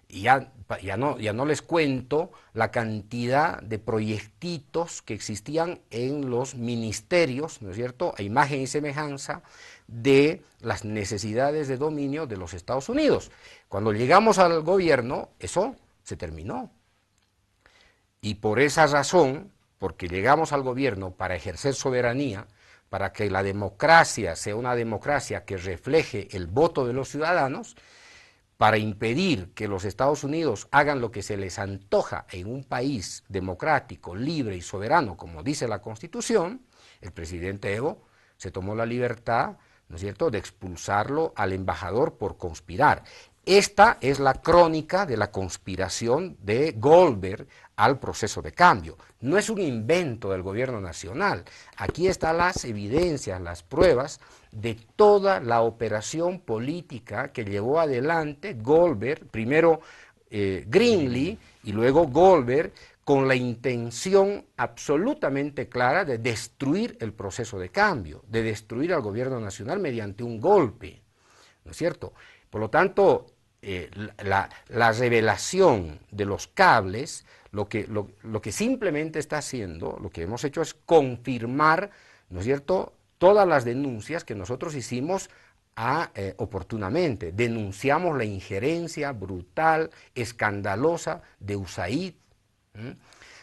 Y ya no les cuento la cantidad de proyectitos que existían en los ministerios, ¿no es cierto?, a imagen y semejanza de las necesidades de dominio de los Estados Unidos. Cuando llegamos al gobierno, eso se terminó. Y por esa razón, porque llegamos al gobierno para ejercer soberanía, para que la democracia sea una democracia que refleje el voto de los ciudadanos, para impedir que los Estados Unidos hagan lo que se les antoja en un país democrático, libre y soberano, como dice la Constitución, el presidente Evo se tomó la libertad, ¿no es cierto?, de expulsarlo al embajador por conspirar. Esta es la crónica de la conspiración de Goldberg al proceso de cambio. No es un invento del gobierno nacional. Aquí están las evidencias, las pruebas de toda la operación política que llevó adelante Goldberg, primero Greenlee y luego Goldberg, con la intención absolutamente clara de destruir el proceso de cambio, de destruir al gobierno nacional mediante un golpe, ¿no es cierto? Por lo tanto, la revelación de los cables, lo que simplemente está haciendo, lo que hemos hecho es confirmar, ¿no es cierto?, todas las denuncias que nosotros hicimos oportunamente. Denunciamos la injerencia brutal, escandalosa de USAID,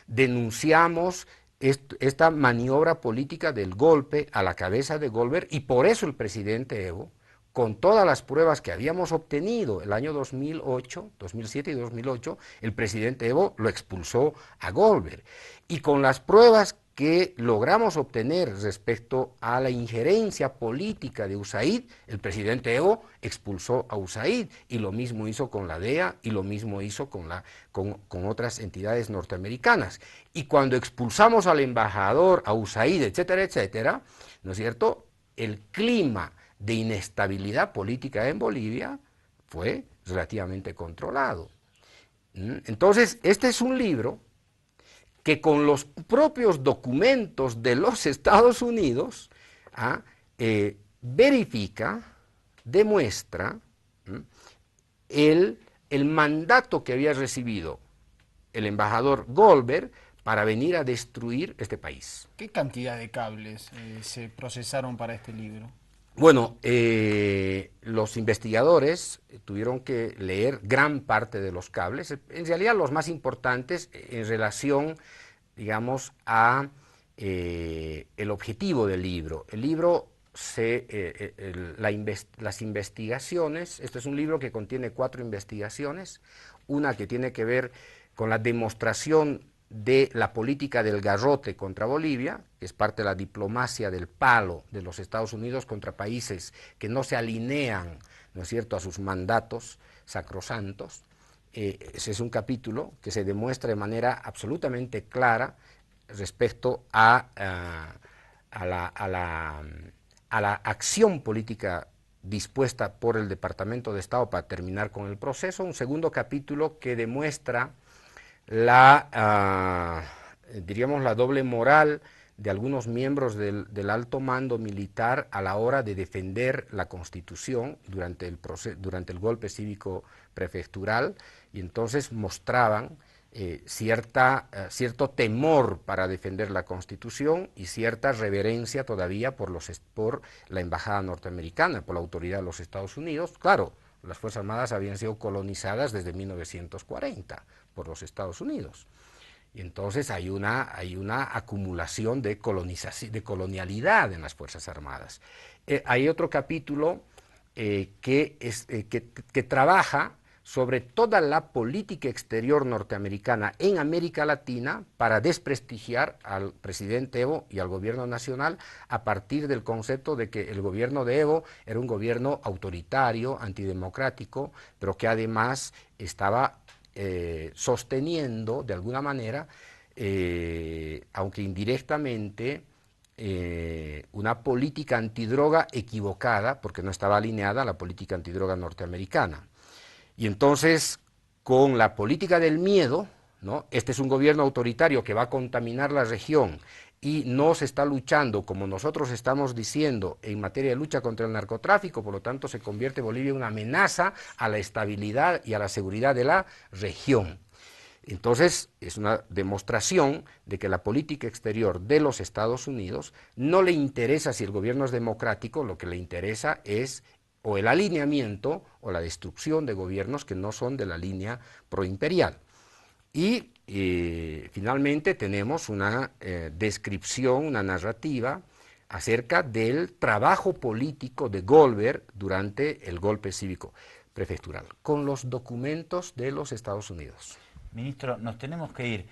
denunciamos esta maniobra política del golpe a la cabeza de Goldberg, y por eso el presidente Evo, con todas las pruebas que habíamos obtenido el año 2008, 2007 y 2008, el presidente Evo lo expulsó a Goldberg. Y con las pruebas que logramos obtener respecto a la injerencia política de USAID, el presidente Evo expulsó a USAID, y lo mismo hizo con la DEA, y lo mismo hizo con otras entidades norteamericanas. Y cuando expulsamos al embajador, a USAID, etcétera, etcétera, ¿no es cierto?, el clima de inestabilidad política en Bolivia fue relativamente controlado. Entonces, este es un libro que con los propios documentos de los Estados Unidos verifica, demuestra el mandato que había recibido el embajador Goldberg para venir a destruir este país. ¿Qué cantidad de cables se procesaron para este libro? Bueno, los investigadores tuvieron que leer gran parte de los cables, en realidad los más importantes en relación, digamos, a el objetivo del libro. El libro, las investigaciones, este es un libro que contiene 4 investigaciones, una que tiene que ver con la demostración de la política del garrote contra Bolivia, que es parte de la diplomacia del palo de los Estados Unidos contra países que no se alinean, ¿no es cierto?, a sus mandatos sacrosantos. Ese es un capítulo que se demuestra de manera absolutamente clara respecto a la acción política dispuesta por el Departamento de Estado para terminar con el proceso. Un segundo capítulo que demuestra diríamos, la doble moral de algunos miembros del alto mando militar a la hora de defender la Constitución durante el golpe cívico prefectural, y entonces mostraban cierto temor para defender la Constitución y cierta reverencia todavía por la embajada norteamericana, por la autoridad de los Estados Unidos. Claro, las Fuerzas Armadas habían sido colonizadas desde 1940 por los Estados Unidos. Y entonces hay una acumulación de colonialidad en las Fuerzas Armadas. Hay otro capítulo que trabaja sobre toda la política exterior norteamericana en América Latina para desprestigiar al presidente Evo y al gobierno nacional a partir del concepto de que el gobierno de Evo era un gobierno autoritario, antidemocrático, pero que además estaba sosteniendo de alguna manera, aunque indirectamente, una política antidroga equivocada, porque no estaba alineada a la política antidroga norteamericana. Y entonces, con la política del miedo, ¿no? Este es un gobierno autoritario que va a contaminar la región y no se está luchando, como nosotros estamos diciendo, en materia de lucha contra el narcotráfico, por lo tanto se convierte Bolivia en una amenaza a la estabilidad y a la seguridad de la región. Entonces, es una demostración de que la política exterior de los Estados Unidos no le interesa si el gobierno es democrático, lo que le interesa es o el alineamiento o la destrucción de gobiernos que no son de la línea proimperial. Y finalmente tenemos una descripción, una narrativa acerca del trabajo político de Goldberg durante el golpe cívico prefectural, con los documentos de los Estados Unidos. Ministro, nos tenemos que ir.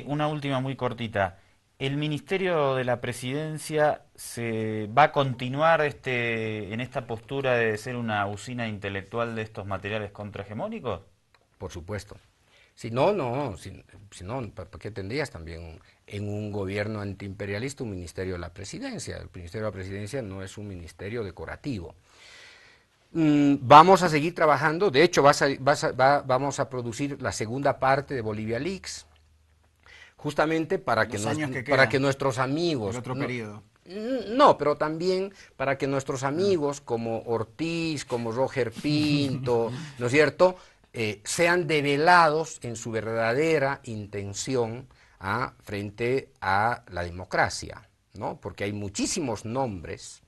Una última muy cortita. ¿El Ministerio de la Presidencia se va a continuar en esta postura de ser una usina intelectual de estos materiales contrahegemónicos? Por supuesto. Si no, ¿para qué tendrías también en un gobierno antiimperialista un Ministerio de la Presidencia? El Ministerio de la Presidencia no es un ministerio decorativo. Vamos a seguir trabajando, de hecho vamos a producir la segunda parte de Bolivia Leaks, justamente para que nuestros amigos... El otro periodo. No, pero también para que nuestros amigos como Ortiz, como Roger Pinto, ¿no es cierto?, sean develados en su verdadera intención frente a la democracia, ¿no? Porque hay muchísimos nombres,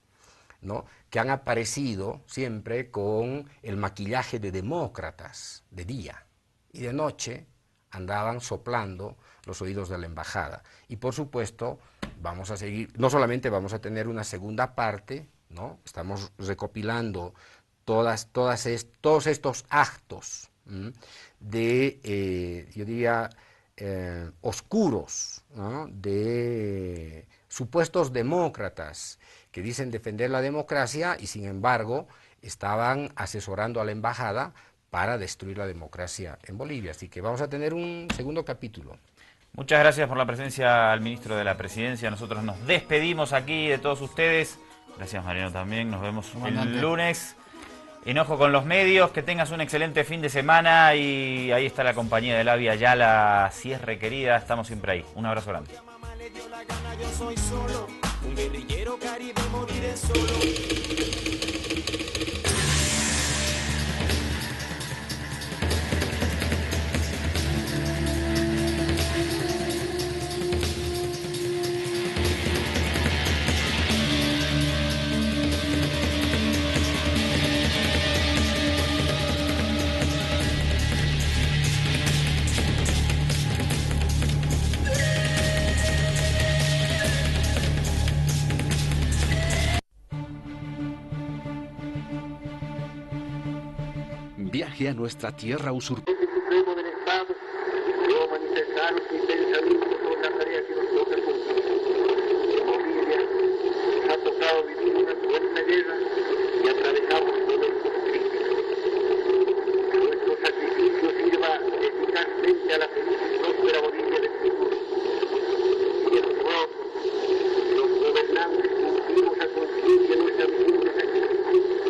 ¿no?, que han aparecido siempre con el maquillaje de demócratas de día y de noche andaban soplando los oídos de la embajada. Y por supuesto vamos a seguir, no solamente vamos a tener una segunda parte, ¿no?, estamos recopilando todos estos actos de, yo diría, oscuros, ¿no?, de supuestos demócratas que dicen defender la democracia y sin embargo estaban asesorando a la embajada para destruir la democracia en Bolivia. Así que vamos a tener un segundo capítulo. Muchas gracias por la presencia al ministro de la Presidencia. Nosotros nos despedimos aquí de todos ustedes. Gracias, Mariano, también. Nos vemos el lunes. Enojo con los medios. Que tengas un excelente fin de semana. Y ahí está la compañía de Labia Yala. Si es requerida, estamos siempre ahí. Un abrazo grande. Yo soy solo, un guerrillero caribe, moriré solo. homenaje a nuestra tierra usurpada. Jefe Supremo del Estado, debo manifestaros mi pensamiento sobre la tarea que nos toca cumplir. En Bolivia nos ha tocado vivir una fuerte guerra y atravesamos momentos críticos. Que nuestro sacrificio sirva eficazmente a la feliz y próspera Bolivia del futuro. Y que nosotros, los gobernantes, cumplimos a conciencia nuestra misión de sacrificio.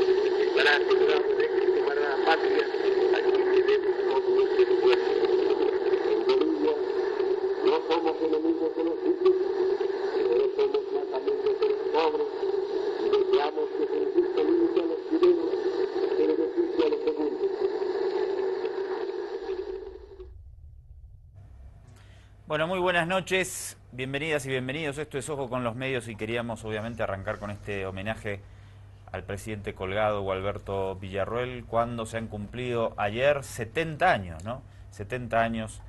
Estará asegurado el éxito para la patria a quien debemos todo nuestro esfuerzo. En Bolivia no somos enemigos de los ricos, pero somos más amigos de los pobres y deseamos que se injusto límite a los chilenos que beneficie a los segundos. Bueno, muy buenas noches, bienvenidas y bienvenidos. Esto es Ojo con los Medios y queríamos obviamente arrancar con este homenaje al presidente colgado Gualberto Villarroel, cuando se han cumplido ayer 70 años, ¿no? 70 años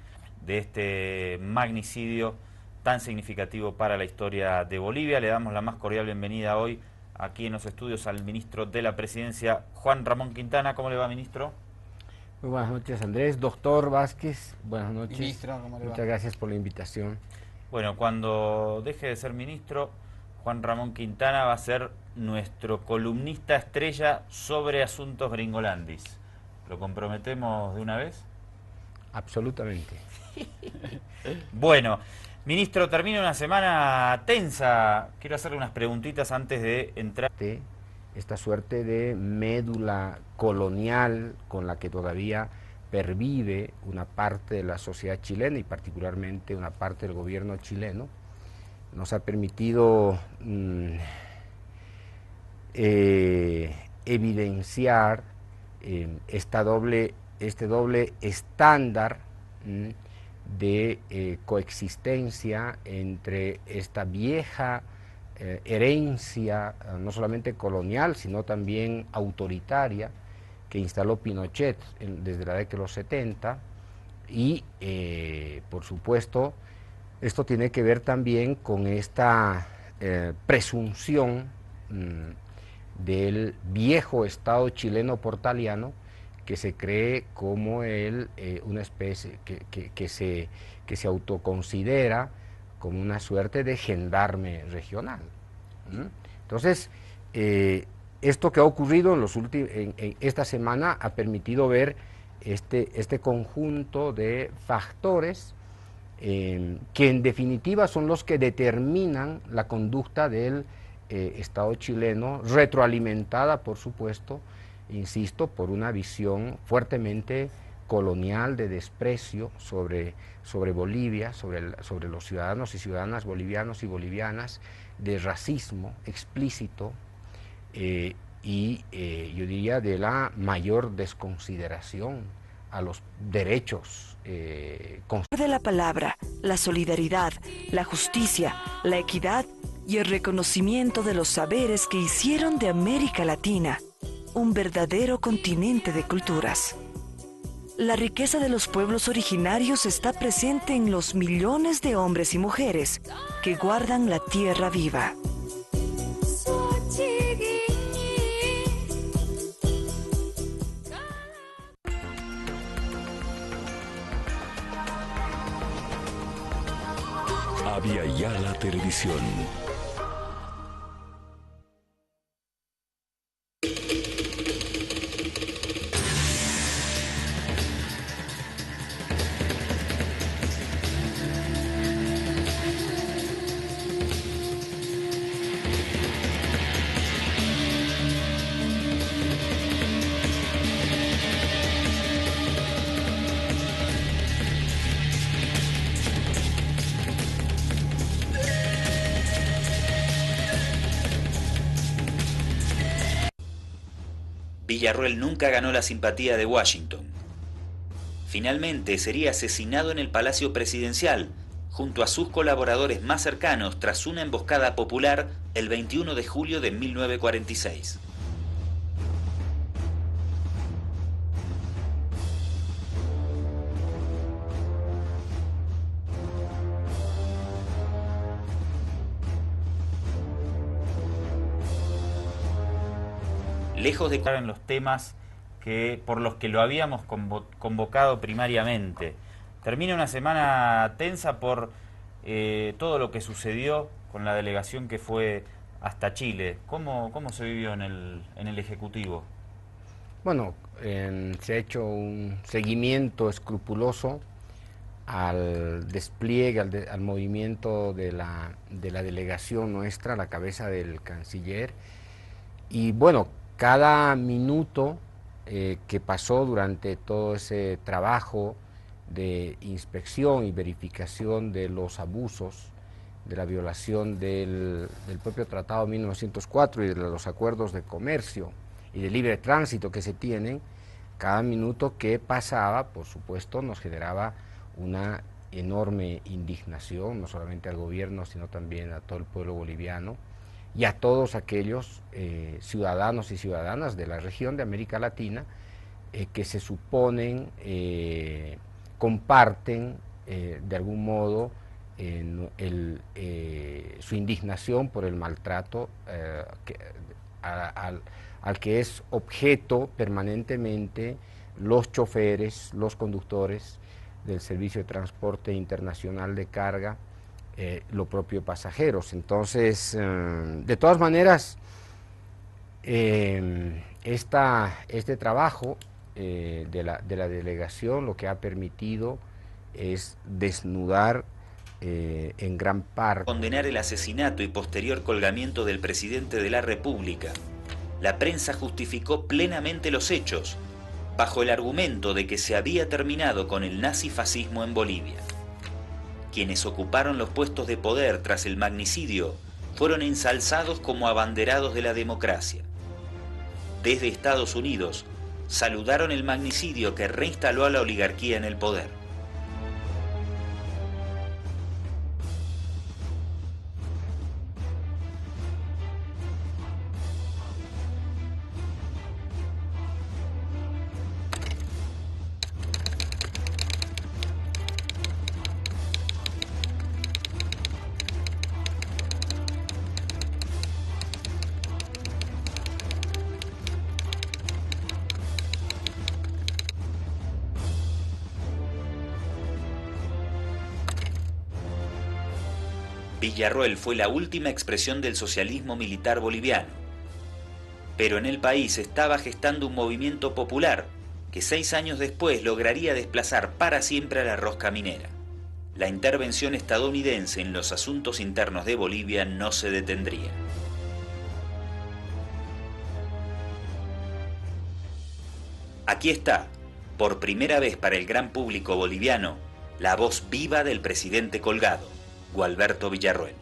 de este magnicidio tan significativo para la historia de Bolivia. Le damos la más cordial bienvenida hoy aquí en los estudios al ministro de la Presidencia, Juan Ramón Quintana. ¿Cómo le va, ministro? Muy buenas noches, Andrés. Doctor Vázquez, buenas noches. Ministro, ¿cómo le va? Muchas gracias por la invitación. Bueno, cuando deje de ser ministro, Juan Ramón Quintana va a ser nuestro columnista estrella sobre asuntos gringolandis. ¿Lo comprometemos de una vez? Absolutamente. Bueno, ministro, termina una semana tensa. Quiero hacerle unas preguntitas antes de entrar. Esta suerte de médula colonial con la que todavía pervive una parte de la sociedad chilena y particularmente una parte del gobierno chileno, nos ha permitido evidenciar este doble estándar de coexistencia entre esta vieja herencia, no solamente colonial, sino también autoritaria, que instaló Pinochet desde la década de los 70, y por supuesto esto tiene que ver también con esta presunción del viejo Estado chileno portaliano, que se cree como una especie que se autoconsidera como una suerte de gendarme regional. Entonces, esto que ha ocurrido en esta semana ha permitido ver este conjunto de factores que en definitiva son los que determinan la conducta del Estado chileno, retroalimentada, por supuesto, insisto, por una visión fuertemente colonial de desprecio sobre Bolivia, sobre los ciudadanos y ciudadanas bolivianos y bolivianas, de racismo explícito y yo diría de la mayor desconsideración a los derechos de la palabra, la solidaridad, la justicia, la equidad y el reconocimiento de los saberes que hicieron de América Latina un verdadero continente de culturas. La riqueza de los pueblos originarios está presente en los millones de hombres y mujeres que guardan la tierra viva. Avia Yala Televisión. Villarroel nunca ganó la simpatía de Washington. Finalmente sería asesinado en el Palacio Presidencial, junto a sus colaboradores más cercanos tras una emboscada popular el 21 de julio de 1946. Lejos de caer en los temas por los que lo habíamos convocado primariamente. Termina una semana tensa por todo lo que sucedió con la delegación que fue hasta Chile. ¿Cómo se vivió en el Ejecutivo? Bueno, se ha hecho un seguimiento escrupuloso al despliegue, al movimiento de la delegación nuestra, a la cabeza del canciller. Y bueno, cada minuto que pasó durante todo ese trabajo de inspección y verificación de los abusos, de la violación del propio Tratado de 1904 y de los acuerdos de comercio y de libre tránsito que se tienen, cada minuto que pasaba, por supuesto, nos generaba una enorme indignación, no solamente al gobierno, sino también a todo el pueblo boliviano y a todos aquellos ciudadanos y ciudadanas de la región de América Latina que se suponen comparten de algún modo su indignación por el maltrato al que es objeto permanentemente los choferes, los conductores del Servicio de Transporte Internacional de Carga, lo propio pasajeros. Entonces, de todas maneras, este trabajo de la delegación lo que ha permitido es desnudar en gran parte. Condenar el asesinato y posterior colgamiento del presidente de la República. La prensa justificó plenamente los hechos, bajo el argumento de que se había terminado con el nazifascismo en Bolivia. Quienes ocuparon los puestos de poder tras el magnicidio fueron ensalzados como abanderados de la democracia. Desde Estados Unidos, saludaron el magnicidio que reinstaló a la oligarquía en el poder. Villarroel fue la última expresión del socialismo militar boliviano. Pero en el país estaba gestando un movimiento popular que 6 años después lograría desplazar para siempre a la rosca minera. La intervención estadounidense en los asuntos internos de Bolivia no se detendría. Aquí está, por primera vez para el gran público boliviano, la voz viva del presidente colgado, Gualberto Villarroel.